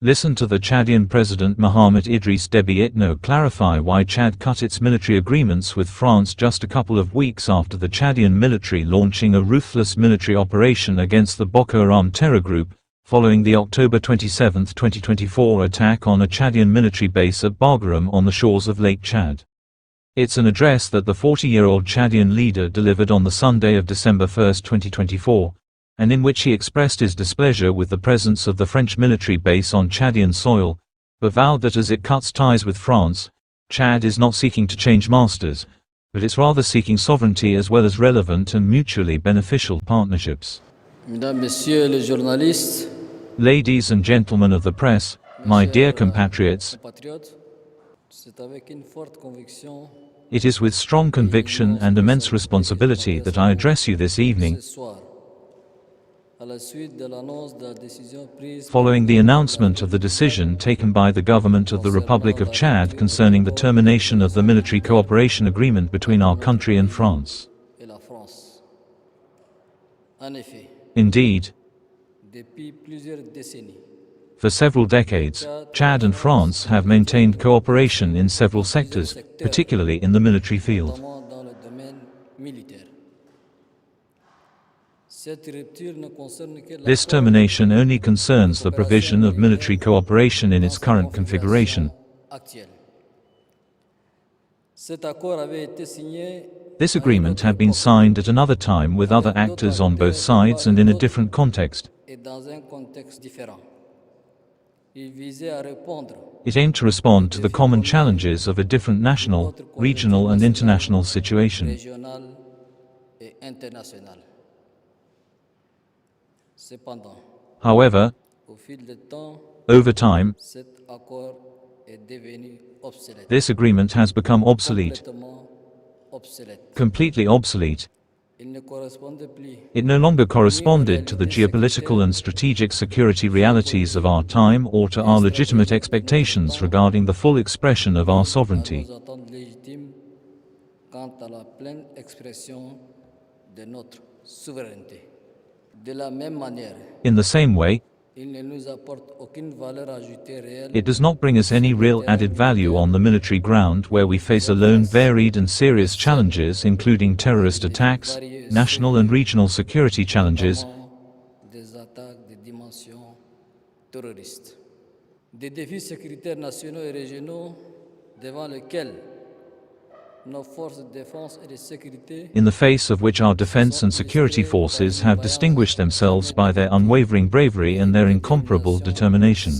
Listen to the Chadian President Mahamat Idriss Deby Itno clarify why Chad cut its military agreements with France just a couple of weeks after the Chadian military launching a ruthless military operation against the Boko Haram terror group, following the October 27, 2024 attack on a Chadian military base at Bargaram on the shores of Lake Chad. It's an address that the 40-year-old Chadian leader delivered on the Sunday of December 1, 2024, and in which he expressed his displeasure with the presence of the French military base on Chadian soil, but vowed that as it cuts ties with France, Chad is not seeking to change masters, but it's rather seeking sovereignty as well as relevant and mutually beneficial partnerships. Mesdames, Messieurs les journalistes, Ladies and gentlemen of the press, my dear compatriots, it is with strong conviction and immense responsibility that I address you this evening, following the announcement of the decision taken by the government of the Republic of Chad concerning the termination of the military cooperation agreement between our country and France. Indeed, for several decades, Chad and France have maintained cooperation in several sectors, particularly in the military field. This termination only concerns the provision of military cooperation in its current configuration. This agreement had been signed at another time with other actors on both sides and in a different context. It aimed to respond to the common challenges of a different national, regional and international situation. However, over time, this agreement has become obsolete, completely obsolete. It no longer corresponded to the geopolitical and strategic security realities of our time or to our legitimate expectations regarding the full expression of our sovereignty. In the same way, it does not bring us any real added value on the military ground where we face alone varied and serious challenges including terrorist attacks, national and regional security challenges, in the face of which our defense and security forces have distinguished themselves by their unwavering bravery and their incomparable determination.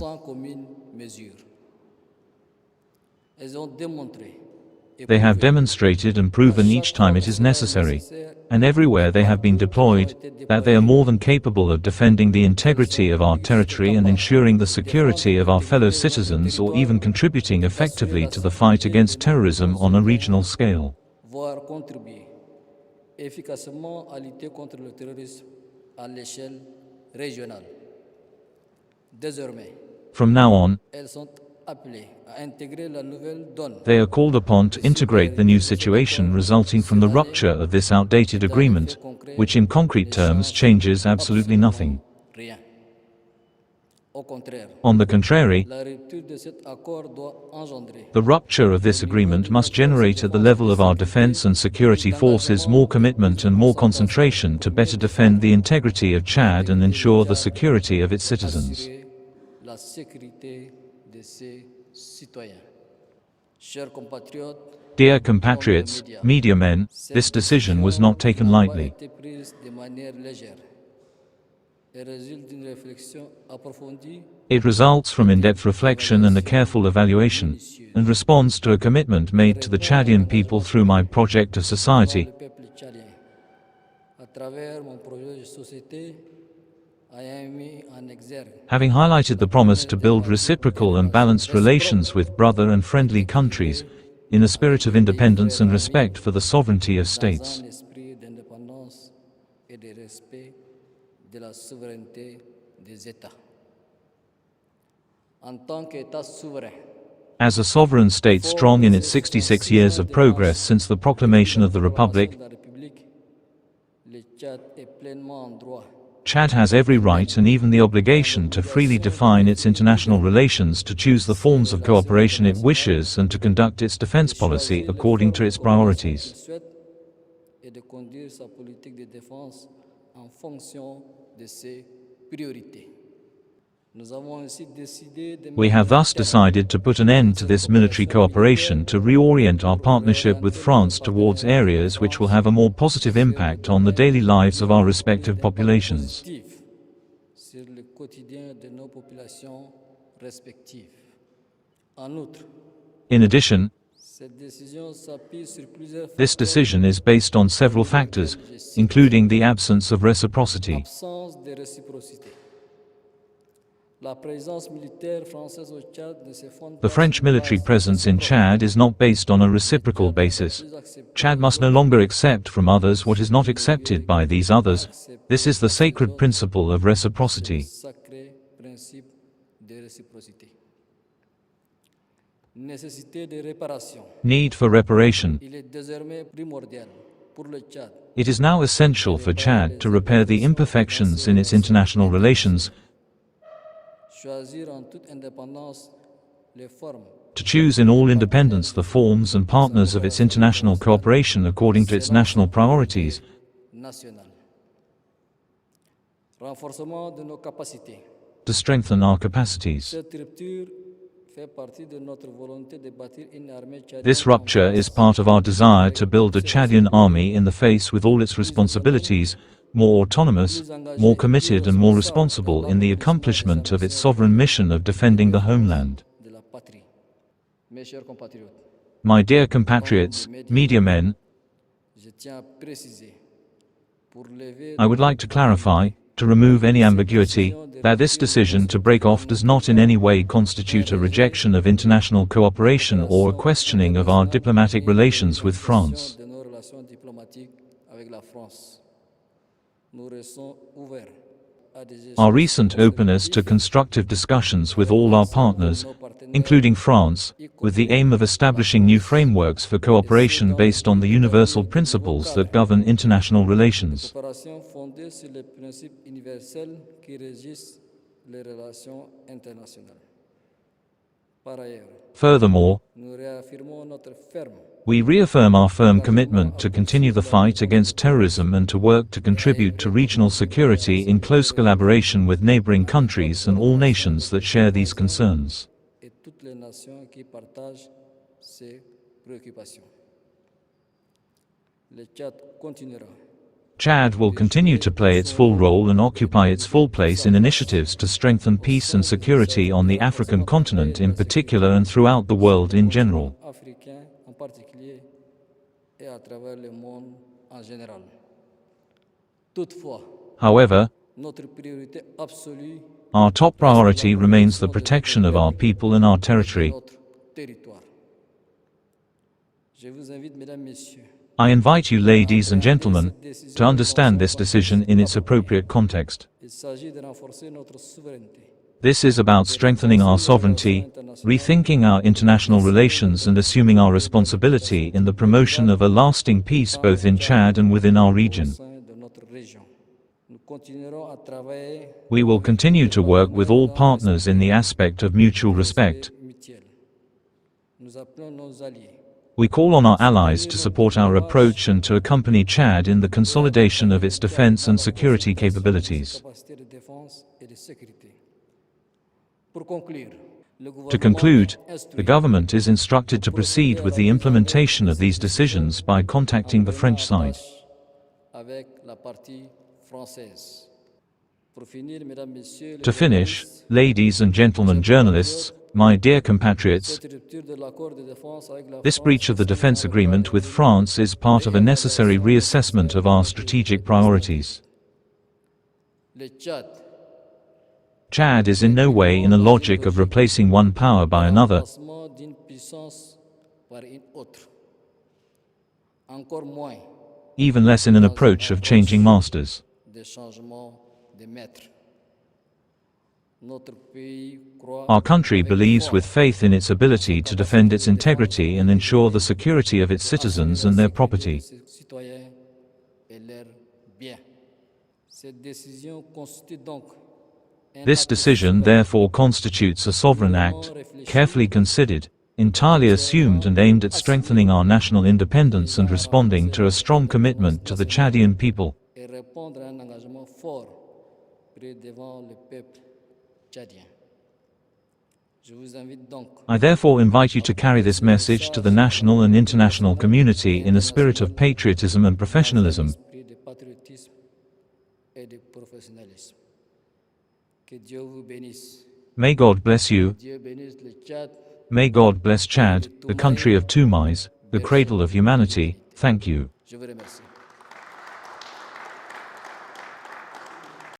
They have demonstrated and proven each time it is necessary, and everywhere they have been deployed, that they are more than capable of defending the integrity of our territory and ensuring the security of our fellow citizens or even contributing effectively to the fight against terrorism on a regional scale. From now on, they are called upon to integrate the new situation resulting from the rupture of this outdated agreement, which in concrete terms changes absolutely nothing. On the contrary, the rupture of this agreement must generate at the level of our defense and security forces more commitment and more concentration to better defend the integrity of Chad and ensure the security of its citizens. Dear compatriots, media men, this decision was not taken lightly. It results from in-depth reflection and a careful evaluation, and responds to a commitment made to the Chadian people through my project of society. Having highlighted the promise to build reciprocal and balanced relations with brother and friendly countries, in a spirit of independence and respect for the sovereignty of states. As a sovereign state strong in its 66 years of progress since the proclamation of the Republic, Chad has every right and even the obligation to freely define its international relations, to choose the forms of cooperation it wishes, and to conduct its defense policy according to its priorities. Et de conduire sa politique de défense en fonction de ses priorités. We have thus decided to put an end to this military cooperation, to reorient our partnership with France towards areas which will have a more positive impact on the daily lives of our respective populations. In addition, this decision is based on several factors, including the absence of reciprocity. The French military presence in Chad is not based on a reciprocal basis. Chad must no longer accept from others what is not accepted by these others. This is the sacred principle of reciprocity. Need for reparation. It is now essential for Chad to repair the imperfections in its international relations, to choose in all independence the forms and partners of its international cooperation according to its national priorities, to strengthen our capacities. This rupture is part of our desire to build a Chadian army in the face with all its responsibilities, more autonomous, more committed and more responsible in the accomplishment of its sovereign mission of defending the homeland. My dear compatriots, media men, I would like to clarify, to remove any ambiguity, that this decision to break off does not in any way constitute a rejection of international cooperation or a questioning of our diplomatic relations with France. Our recent openness to constructive discussions with all our partners, including France, with the aim of establishing new frameworks for cooperation based on the universal principles that govern international relations. Furthermore, we reaffirm our firm commitment to continue the fight against terrorism and to work to contribute to regional security in close collaboration with neighboring countries and all nations that share these concerns. Chad will continue to play its full role and occupy its full place in initiatives to strengthen peace and security on the African continent in particular and throughout the world in general. However, our top priority remains the protection of our people and our territory. I invite you, ladies and gentlemen, to understand this decision in its appropriate context. This is about strengthening our sovereignty, rethinking our international relations and assuming our responsibility in the promotion of a lasting peace both in Chad and within our region. We will continue to work with all partners in the aspect of mutual respect. We call on our allies to support our approach and to accompany Chad in the consolidation of its defense and security capabilities. To conclude, the government is instructed to proceed with the implementation of these decisions by contacting the French side. To finish, ladies and gentlemen journalists, my dear compatriots, this breach of the defense agreement with France is part of a necessary reassessment of our strategic priorities. Chad is in no way in a logic of replacing one power by another, even less in an approach of changing masters. Our country believes with faith in its ability to defend its integrity and ensure the security of its citizens and their property. Cette décision constitue donc This decision therefore constitutes a sovereign act, carefully considered, entirely assumed and aimed at strengthening our national independence and responding to a strong commitment to the Chadian people. et répondre à un engagement fort pris devant le peuple tchadien. Je vous invite donc I therefore invite you to carry this message to the national and international community in a spirit of patriotism and professionalism. esprit de patriotisme et de professionnalisme. Que Dieu vous bénisse. May God bless you. Dieu bénisse le Tchad. May God bless Chad, the country of Tumais, the cradle of humanity. Thank you. Je vous remercie.